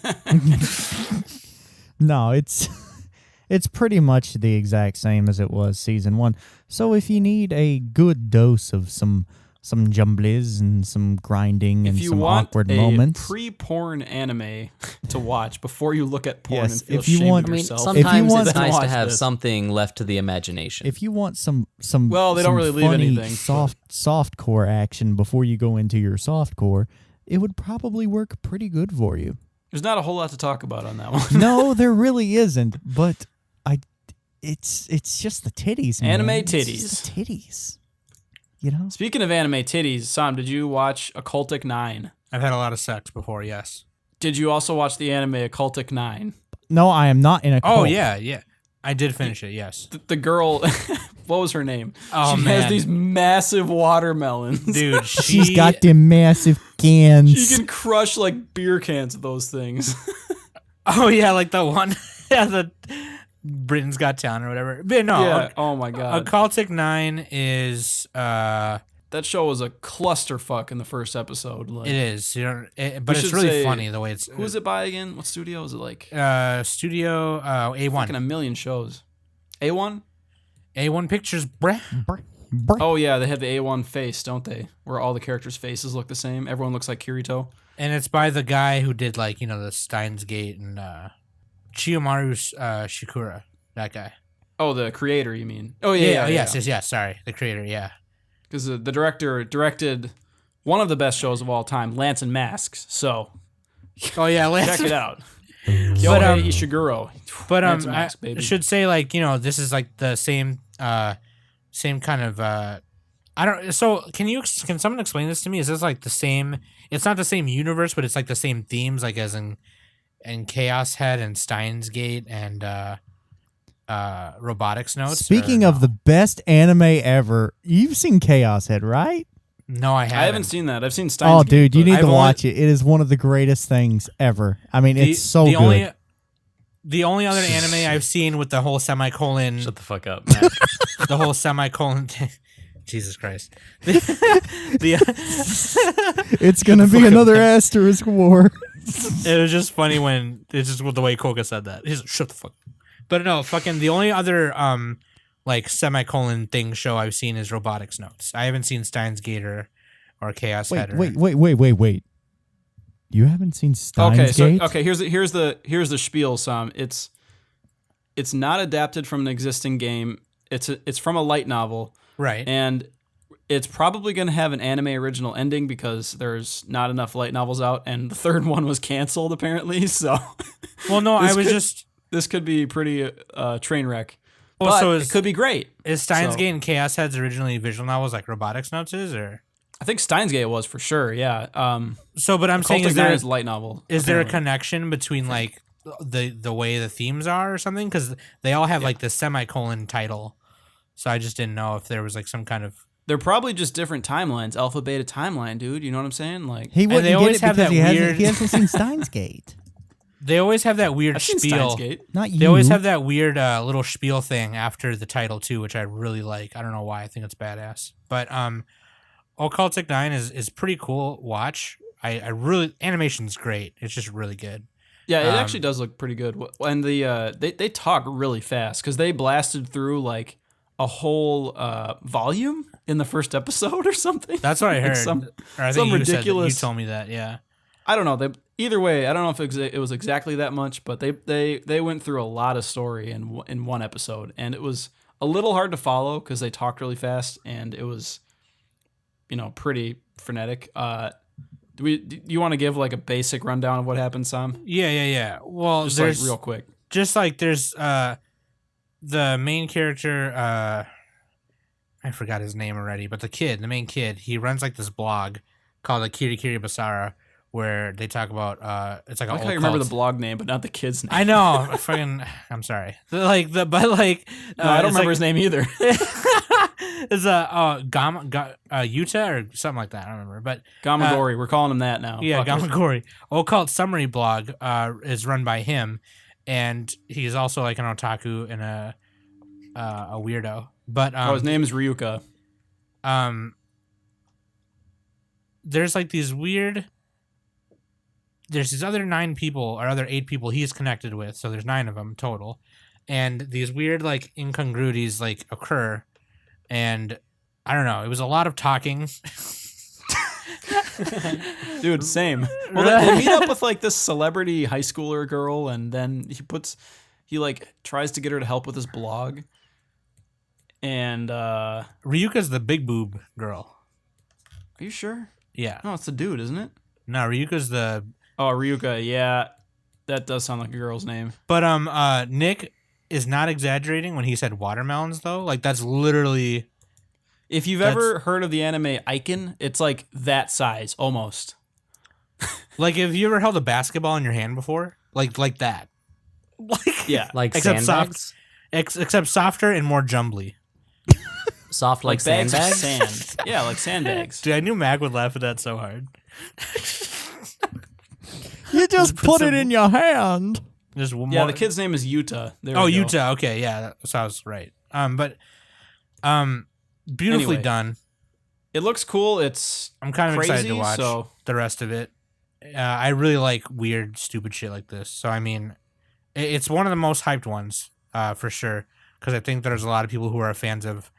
No, it's pretty much the exact same as it was season 1. So if you need a good dose of some jumblies and some grinding and if you some want awkward a moments, pre-porn anime to watch before you look at porn Yes, and feel if you ashamed want- of I mean, yourself, sometimes want it's to nice to watch have this. something left to the imagination. if you want some Well, they don't some really leave funny, anything, soft core action before you go into your soft core, it would probably work pretty good for you. there's not a whole lot to talk about on that one. No, there really isn't, but it's just the titties, man. Anime It's titties. just the titties. You know? Speaking of anime titties, Sam, did you watch Occultic 9? I've had a lot of sex before. Yes. Did you also watch the anime Occultic 9? No, I am not in a cult. Oh yeah. I did finish it. Yes. The girl, what was her name? Oh, she man. has these massive watermelons. Dude, She's got them massive cans. She can crush like beer cans with those things. Oh yeah, like the one. Yeah, the Britain's Got Talent or whatever. But no. Yeah. Oh my god. Occultic 9 is That show was a clusterfuck in the first episode. Like, it is. You know, but We it's should really say- funny the way it's. Who is it by again? What studio is it like? Studio Fucking A1. a million shows. A1? A1 Pictures, bruh. Oh yeah, they have the A1 face, don't they? Where all the characters' faces look the same. Everyone looks like Kirito. And it's by the guy who did like the Steins Gate and Chiyomaru Shikura. That guy. Oh, the creator, you mean? Oh yeah. Yes. Sorry, the creator. Yeah. Because the director directed one of the best shows of all time, Lance and Masks. So Oh yeah, check it out. But, Kyohei Ishiguro. But Lance and I Masks, baby. should say this is like the same kind of I don't. So can someone explain this to me? Is this like the same? It's not the same universe, but it's like the same themes, like as in Chaos Head and Steins Gate and Robotics Notes. Speaking or of no? the best anime ever, you've seen Chaos Head, right? No, I I haven't seen that. I've seen Steins Oh, Gate, dude, you but need I've to only- watch it. It is one of the greatest things ever. I mean, it's so good. The only other anime I've seen with the whole semicolon, Shut the fuck up, Matt. the whole semicolon. Jesus Christ! It's gonna be another asterisk war. It was just funny when it's just with the way Koga said that. He's like, shut the fuck. But no, fucking the only other like semicolon thing show I've seen is Robotics Notes. I haven't seen Steins Gate or Chaos Head. Wait. You haven't seen Steins Gate? Here's the spiel, Sam. It's not adapted from an existing game. It's from a light novel, Right. and it's probably going to have an anime original ending because there's not enough light novels out, and the third one was canceled apparently. So, Well, no, This this could be pretty train wreck. Well, But so it could be great. is Steins So- Gate and Chaos Head's originally visual novels like Robotics Notes is, or I think Steins Gate was for sure. Yeah. so? But I'm saying, Occultic is there 9 is a light novel. is there a apparently. connection between like the way the themes are or something? Because they all have like the semicolon title. So I just didn't know if there was like some kind of. They're probably just different timelines, alpha beta timeline, dude. You know what I'm saying? Like, He wouldn't they get always it have because that he weird- hasn't seen Steins Gate. They always have that weird I've seen spiel. Steins Gate. Not you. They always have that weird little spiel thing after the title too, which I really like. I don't know why. I think it's badass. But Occultic 9 is pretty cool. Watch. I really animation's great. It's just really good. Yeah, it actually does look pretty good. And the they talk really fast because they blasted through like a whole volume in the first episode or something. That's what I heard. Some or I think some you ridiculous. Said that. You told me that. Yeah. I don't know. Either way, I don't know if it was exactly that much, but they went through a lot of story in one episode, and it was a little hard to follow because they talked really fast, and it was, pretty frenetic. Do you want to give like a basic rundown of what happened, Sam? Yeah. Well, Just there's like real quick. Just like there's the main character. I forgot his name already, but the main kid, he runs like this blog called the Kiri Kiri Basara, where they talk about it's like I a like old how you remember cult. the blog name, but not the kid's name. I know. I'm sorry. No, I don't remember his name either. It's Utah or something like that. I don't remember, but Gamagori. We're calling him that now. yeah, Fuck it. Gamagori. Occult Summary blog is run by him, and he's also like an otaku and a weirdo. But his name is Ryuka. There's like these weird. There's these other 9 people or other 8 people he's connected with, so there's 9 of them total, and these weird like incongruities like occur, and I don't know. It was a lot of talking. Dude, same. Well, they meet up with like this celebrity high schooler girl, and then he like tries to get her to help with his blog. And Ryuka's the big boob girl. Are you sure? Yeah. No, it's the dude, isn't it? No, Ryuka's the. Oh, Ryuka. Yeah, that does sound like a girl's name. But Nick is not exaggerating when he said watermelons, though. Like that's literally. If you've ever heard of the anime Icon, it's like that size almost. Like, have you ever held a basketball in your hand before? Like that. Like Yeah, Like except sandbags? except softer and more jumbly. Soft like bags of sandbags? sand. Yeah, like sandbags. Dude, I knew Mag would laugh at that so hard. You just put it in your hand. Just one Yeah, more. the kid's name is Yuta. There Oh, we go. Utah. Okay, yeah, so I was right. Beautifully Anyway. done. It looks cool. It's I'm kind of crazy, excited to watch so the rest of it. I really like weird, stupid shit like this. So I mean, it's one of the most hyped ones, for sure. Because I think there's a lot of people who are fans of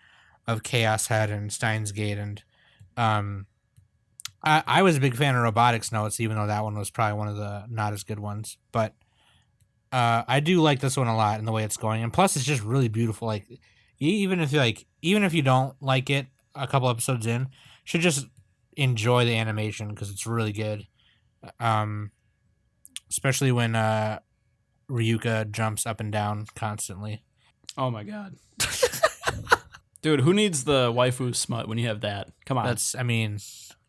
Chaos Head and Steins Gate, and I was a big fan of Robotics Notes, even though that one was probably one of the not as good ones. But I do like this one a lot and the way it's going, and plus it's just really beautiful. Like even if you don't like it a couple episodes in, you should just enjoy the animation because it's really good. Especially when Ryuka jumps up and down constantly. oh my god, dude, who needs the waifu smut when you have that? Come on,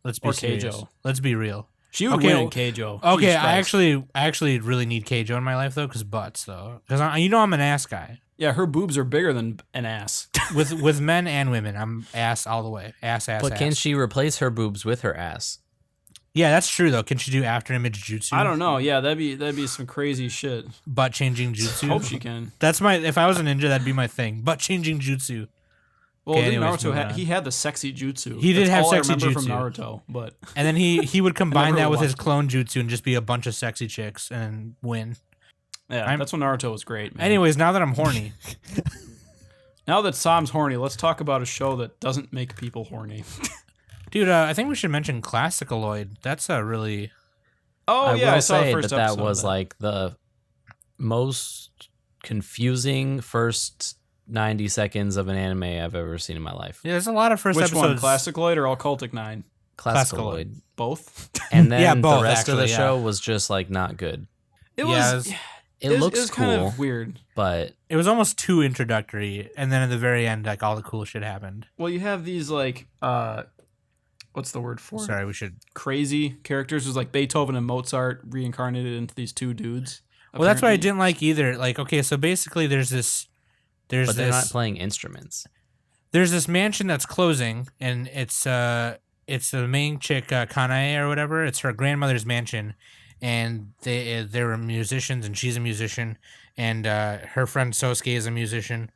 Let's be Or serious. Keijo. Let's be real. she would Okay, win in Keijo. Okay, Jesus I Christ. actually really need Keijo in my life though, because butts though, because I'm an ass guy. Yeah, her boobs are bigger than an ass. With men and women, I'm ass all the way. Ass. But can she replace her boobs with her ass? Yeah, that's true though. Can she do after image jutsu? I don't know. Yeah, that'd be some crazy shit. Butt changing jutsu. Hope she can. That's if I was a ninja, that'd be my thing. Butt changing jutsu. Well, Okay, didn't anyways, Naruto moving on. he had the sexy jutsu. He did That's have all sexy I remember from jutsu. Naruto, but And then he would combine never that with his watched it. clone jutsu and just be a bunch of sexy chicks and win. yeah, that's when Naruto was great. Man. Anyways, now that I'm horny, now that Sam's horny, let's talk about a show that doesn't make people horny. dude, I think we should mention Classicaloid. That's a really Oh I yeah, will I saw the say first that episode. was of that. like the most confusing first 90 seconds of an anime I've ever seen in my life. yeah. There's a lot of first Which one, episodes. Classicaloid or Occultic 9? Classicaloid. Both. And then Yeah, both, the rest of the actually, yeah. show was just like not good. It Yeah, was. It was looks cool, kind of weird. but It was almost too introductory, and then at the very end, like all the cool shit happened. Well, you have these like what's the word for it? Sorry, we should. Crazy characters. There's like Beethoven and Mozart reincarnated into these two dudes. Well, that's what I apparently. didn't like either. Like, okay, so basically, there's but they're not playing instruments. there's this mansion that's closing, and it's the main chick, Kanae or whatever. It's her grandmother's mansion, and they were musicians, and she's a musician, and her friend Sosuke is a musician,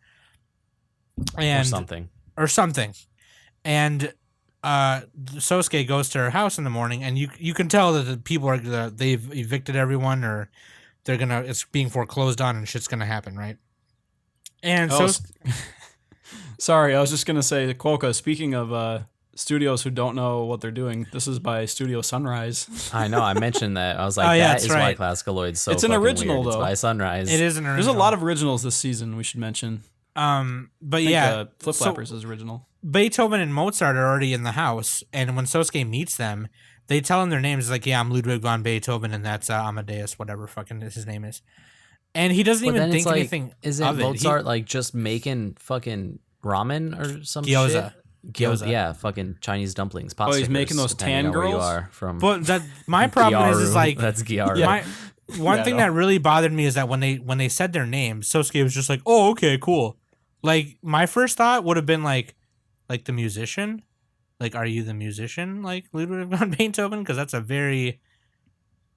and Or something. and Sosuke goes to her house in the morning, and you can tell that the people are they've evicted everyone, or it's being foreclosed on, and shit's gonna happen, right? And Oh, so Sorry, I was just gonna say, Quokka. Speaking of studios who don't know what they're doing, this is by Studio Sunrise. I know. I mentioned that. I was like, Oh, yeah, that that's is right. why Classicaloid's so It's an fucking original, weird. It's though. by Sunrise. It is an original. There's a lot of originals this season. We should mention. But I think, yeah, Flip so Flappers is original. Beethoven and Mozart are already in the house, and when Sosuke meets them, they tell him their names. It's like, yeah, I'm Ludwig von Beethoven, and that's Amadeus, whatever fucking his name is. And he doesn't But even then think it's like, anything Isn't of it. Mozart like just making fucking ramen or some Gyoza. shit? Gyoza. Yeah, fucking Chinese dumplings. Pot He's stickers, making those depending tan on where you girls? are from. But that my problem is Gyaru. like That's Gyaru. my one Yeah, thing no. that really bothered me is that when they said their names, Sosuke was just like, "Oh, okay, cool." Like my first thought would have been like the musician, like, are you the musician, like Ludwig von Beethoven? Because that's a very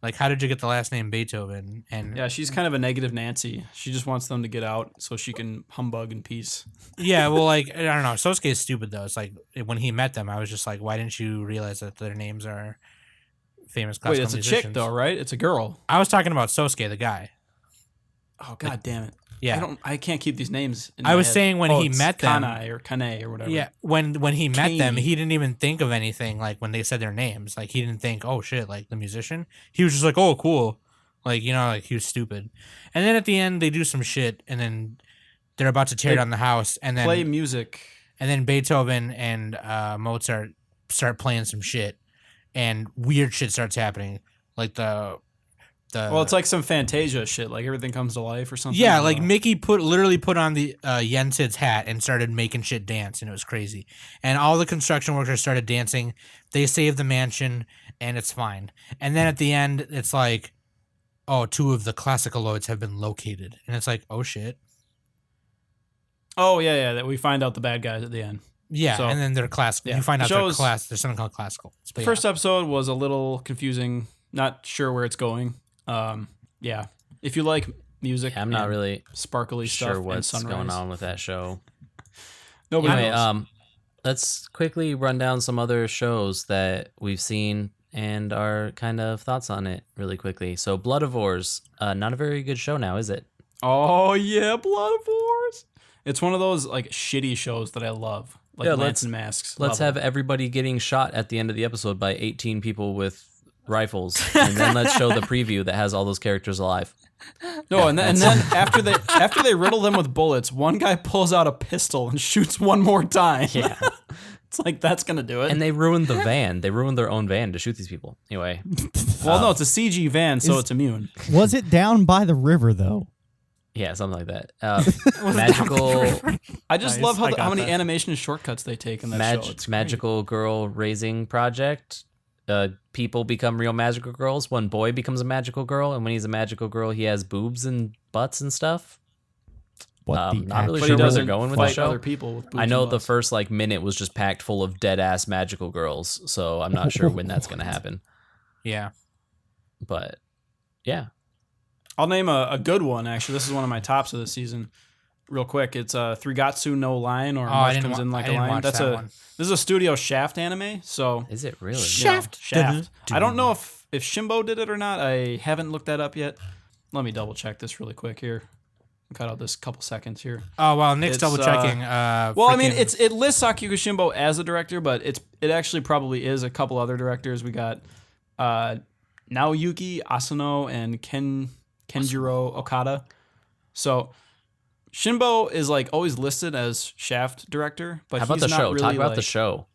like, how did you get the last name Beethoven? And Yeah, she's kind of a negative Nancy. She just wants them to get out so she can humbug in peace. yeah, well, like I don't know, Sosuke is stupid though. It's like when he met them, I was just like, why didn't you realize that their names are famous classical Wait, it's a musicians? chick though, right? It's a girl. I was talking about Sosuke, the guy. Oh god damn it! Yeah, I can't keep these names. In I my was head. saying when he it's met them- Kanai or Kane or whatever. yeah. When he met them, Kimi. he didn't even think of anything. Like when they said their names, like he didn't think, oh shit, like the musician. He was just like, oh cool, like like he was stupid. And then at the end, they do some shit, and then they're about to tear They down the house, and then Play music. and then Beethoven and Mozart start playing some shit, and weird shit starts happening, like the Well, it's like some Fantasia shit. Like everything comes to life or something. I yeah, don't like know. Mickey literally put on the Yensid's hat and started making shit dance, and it was crazy. And all the construction workers started dancing. They saved the mansion, and it's fine. And then at the end, it's like, oh, 2 of the Classicaloids have been located, and it's like, oh shit. Oh yeah. That we find out the bad guys at the end. Yeah, So- and then they're classical. yeah. You find The out they're show's- class. There's something called classical. The first episode was a little confusing. Not sure where it's going. Yeah. If you like music, I'm not and really sparkly stuff. sure and what's sunrise, going on with that show. Nobody Anyway, knows. let's quickly run down some other shows that we've seen and our kind of thoughts on it really quickly. So Bloodivores, not a very good show now, is it? Oh yeah, Bloodivores. It's one of those like shitty shows that I love, like Yeah, Lance and Masks. Let's level. have everybody getting shot at the end of the episode by 18 people with rifles, and then let's show the preview that has all those characters alive. No, and then after they riddle them with bullets, one guy pulls out a pistol and shoots one more time. Yeah. It's like that's gonna do it. And they ruined the van. They ruined their own van to shoot these people. Anyway, well, no, it's a CG van, so it's immune. Was it down by the river though? yeah, something like that. Magical I just Nice, love how, I got how many that. animation shortcuts they take in that show. It's great. magical girl raising project. People become real magical girls. One boy becomes a magical girl, and when he's a magical girl, he has boobs and butts and stuff. What the Not really But sure he where doesn't they're going with fight the show. other people with boobs I know and the butts. first minute was just packed full of dead ass magical girls, so I'm not sure when that's gonna happen. Yeah. But yeah, I'll name a good one, actually. This is one of my tops of the season. Real quick, it's Threegatsu no Line, or I March didn't Comes wa- in Like I a didn't Line. watch That's that a one. This is a Studio Shaft anime, so is it really? Shaft. Shaft. I don't know if Shimbo did it or not. I haven't looked that up yet. Let me double check this really quick here. Cut out this couple seconds here. Oh well, Nick's It's, double checking. Well, I mean, it lists Akiko Shimbo as a director, but it actually probably is a couple other directors. We got Naoyuki Asano and Kenjiro Okada. So Shimbo is always listed as Shaft director, but How about he's the not show? really Talk about the show.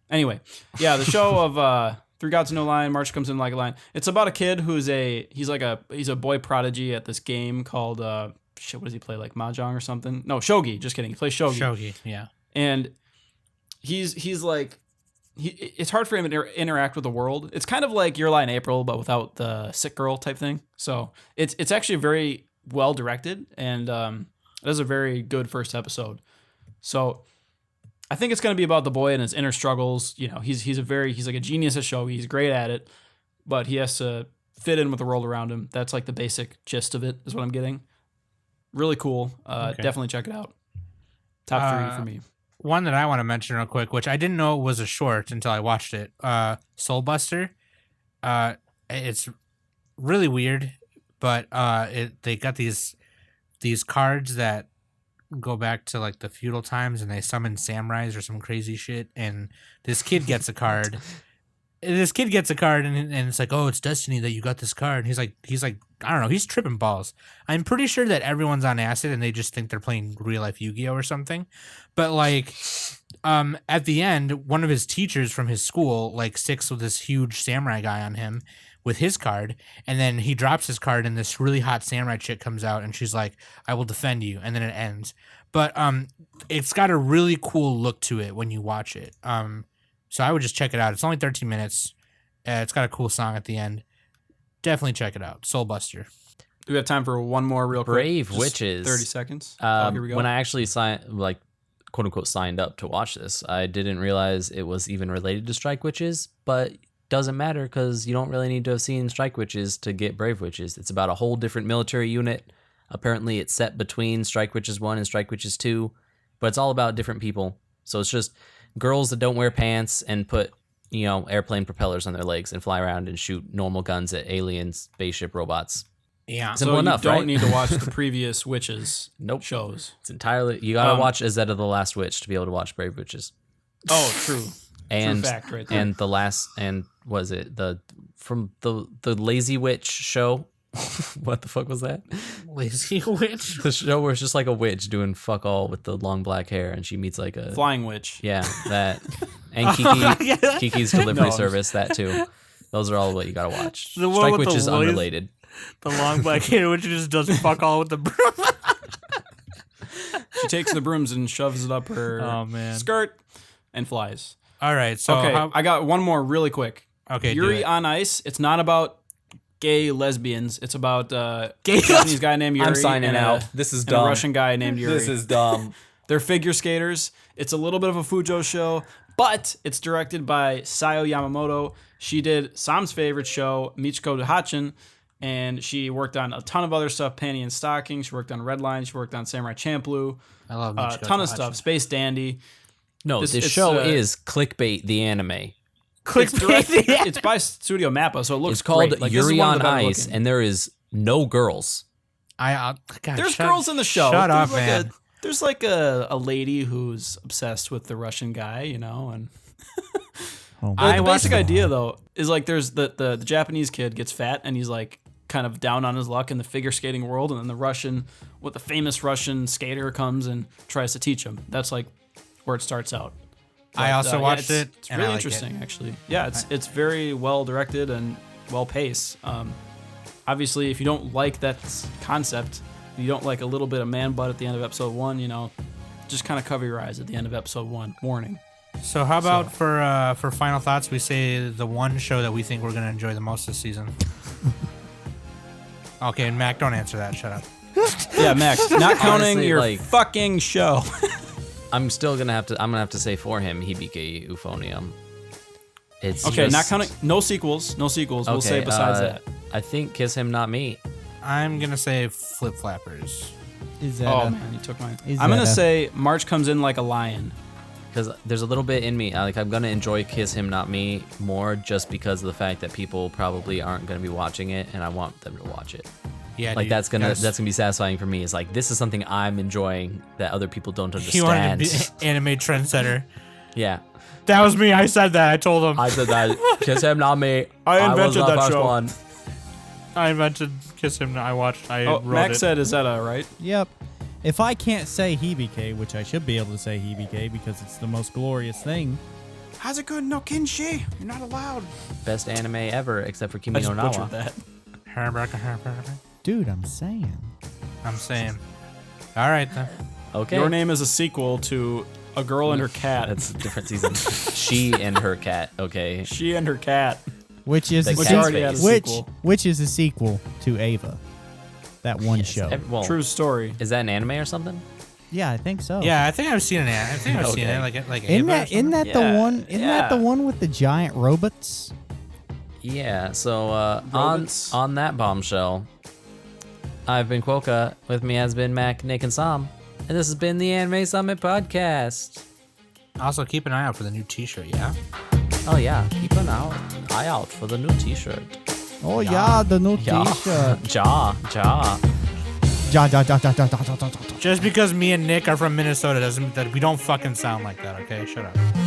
Anyway, yeah, the show of Three Gods No Line, March Comes in Like a Line. It's about a kid who's he's a boy prodigy at this game called what does he play, like Mahjong or something? No, Shogi. Just kidding. He plays Shogi. Shogi. Yeah. And he's like it's hard for him to interact with the world. It's kind of like Your Lie in April, but without the sick girl type thing. So it's actually very well directed, and it is a very good first episode. So I think it's going to be about the boy and his inner struggles. You know, he's like a genius at shogi. He's great at it, but he has to fit in with the world around him. That's like the basic gist of it, is what I'm getting. Really cool. Okay. Definitely check it out. Top 3 for me. One that I want to mention real quick, which I didn't know was a short until I watched it. Soul Buster. It's really weird, but they got these cards that go back to like the feudal times and they summon samurais or some crazy shit, and this kid gets a card. And it's like, oh, it's destiny that you got this card. And he's like, I don't know, he's tripping balls. I'm pretty sure that everyone's on acid and they just think they're playing real life Yu-Gi-Oh or something. But like, at the end, one of his teachers from his school like sticks with this huge samurai guy on him with his card, and then he drops his card and this really hot samurai chick comes out and she's like, I will defend you, and then it ends. But it's got a really cool look to it when you watch it. So I would just check it out. It's only 13 minutes. It's got a cool song at the end. Definitely check it out. Soul Buster. Do we have time for one more real quick? Brave Just Witches. 30 seconds. Here we go. When I actually quote unquote signed up to watch this, I didn't realize it was even related to Strike Witches, but doesn't matter because you don't really need to have seen Strike Witches to get Brave Witches. It's about a whole different military unit. Apparently it's set between Strike Witches 1 and Strike Witches 2, but it's all about different people. So it's just girls that don't wear pants and put, airplane propellers on their legs and fly around and shoot normal guns at aliens, spaceship robots. Yeah. Simple so enough, you don't right? need to watch the previous Witches Nope. shows. It's entirely, you gotta watch Izetta the Last Witch to be able to watch Brave Witches. Oh, true. And True fact right there. and the last, and was it from the Lazy Witch show? What the fuck was that? Lazy Witch? The show where it's just like a witch doing fuck all with the long black hair, and she meets like a Flying Witch. Yeah, that and Kiki's delivery service, that too. Those are all what you gotta watch. The one Strike with Witch the is lace- unrelated. The long black hair, which just does fuck all with the broom. She takes the brooms and shoves it up her Oh, man. skirt and flies. All right, so Okay, I got one more really quick. Okay, do Yuri it. on Ice. It's not about gay lesbians. It's about Gay a Japanese guy named Yuri. I'm signing and out. This is and dumb. a Russian guy named Yuri. dumb. They're figure skaters. It's a little bit of a Fujo show, but it's directed by Sayo Yamamoto. She did Sam's favorite show, Michiko Hachin, and she worked on a ton of other stuff, Panty and Stocking. She worked on Redline. She worked on Samurai Champloo. I love A Michiko ton of Tahashi. stuff. Space Dandy. No, This- this it's, show uh, is Clickbait the anime. It's, it's by Studio Mappa, so it looks It's called great. Like, this is Yuri one of on the better Ice, looking. and there is no girls. God, There's shut- girls in the show. Shut up, There's like man. There's like a lady who's obsessed with the Russian guy, and Oh, the I watched basic it. idea though is like there's the Japanese kid gets fat and he's like kind of down on his luck in the figure skating world, and then the famous Russian skater comes and tries to teach him. That's like where it starts out. I also watched it, It's and really I like interesting, it. actually. Yeah, it's very well directed and well paced. Obviously, if you don't like that concept, you don't like a little bit of man butt at the end of episode 1, just kind of cover your eyes at the end of episode 1. Warning. So how about for final thoughts, we say the one show that we think we're gonna enjoy the most this season. Okay, and Mac, don't answer that. Shut up. Yeah, Max, not counting Honestly, your like- fucking show. I'm gonna have to say for him, Hibike Euphonium. It's Okay, just- not counting. No sequels. No sequels. We'll say besides that. I think Kiss Him Not Me. I'm gonna say Flip Flappers. is that Oh man, you took mine. Is I'm gonna that a- say March comes in like a lion. Because there's a little bit in me, I'm gonna enjoy Kiss Him Not Me more just because of the fact that people probably aren't gonna be watching it, and I want them to watch it. Yeah, Like dude, that's gonna yes. be satisfying for me. It's like this is something I'm enjoying that other people don't You wanted to understand. be anime trendsetter. Yeah, That was me. I said that. I told him. I said that. Kiss Him Not Me. I was invented the that first show. one. I invented Kiss Him. I watched. I Oh, wrote Max it. said Izetta, right? Yep. If I can't say Hibike, which I should be able to say Hibike because it's the most glorious thing. How's it good? No Kinshi. You're not allowed. Best anime ever, except for I Kimi just no butchered Nawa. that. Dude, I'm saying. I'm saying. All right then. Okay. Your name is a sequel to A Girl and Her Cat. That's a different season. She and her cat. Okay. She and Her Cat. Which is The a Which sequel, already had a sequel. which is a sequel to Ava. That one show. Well, True story. is that an anime or something? Yeah, I think so. Yeah, I think I've seen it. I think I've seen Okay. it. Like Isn't Ava or that isn't something. that Yeah, the one? Isn't that the yeah. one with the giant robots? Yeah. So Robots. on that bombshell, I've been Quokka. With me has been Mac, Nick, and Sam, and this has been the Anime Summit podcast. Also, keep an eye out for the new T-shirt. Yeah. Oh yeah, keep an eye out for the new T-shirt. Oh yeah, the new Yeah. T-shirt. Ja. Just because me and Nick are from Minnesota doesn't mean that we don't fucking sound like that, okay? Shut up.